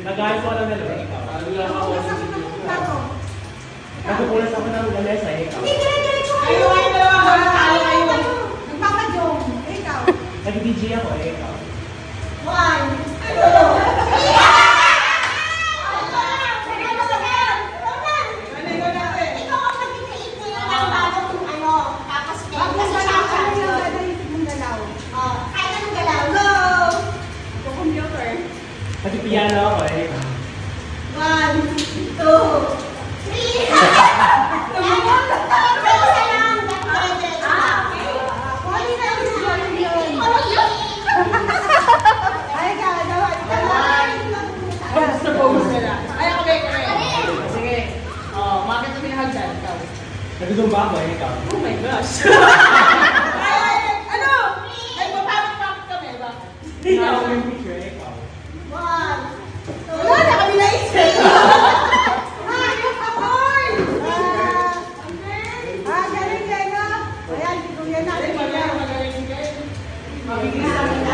Nag-ayos ko lang nila. Ikaw. Nagpupulas ako ng lamesa. Ikaw. Kayo ay dalawa. Nagpapajong. Ikaw. Nag-DJ ako. Ikaw. One. Nag-piano ako. Ikaw. 1, 2, 3. Bakit kami nahagdan? Ikaw. Nagdumba ako. Ikaw. Oh my gosh! Ano? Ay, mapapapap kami ba? Ikaw yung picture. Ikaw. 1, 2, wala na kami naisip! Galing kayo, no? Ayan, kuya na. Magaling kayo. Mabilis namin.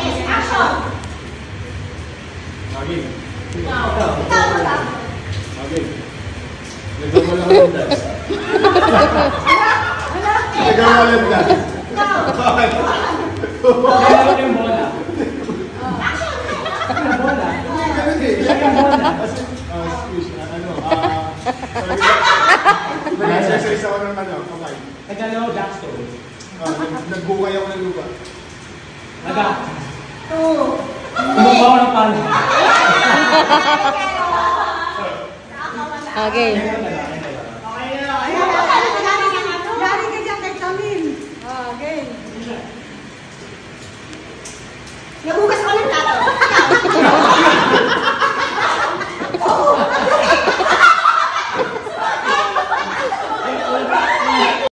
Sige, action! Maging. Ikaw mo lang. Maging. Nagdumba lang ako dance. Nagdumba lang dance. Bakit? Kaya yung bola. Yung bola. Yung bola. Nag-exercise ako ng kamay. Nag-ano, jackstone. Nagbukay ako ng lupa. Naga. 2. Tumumba ako ng pala. Okay. Galing ka dyan kay Camille. Okay. Nagugas ko ng plato.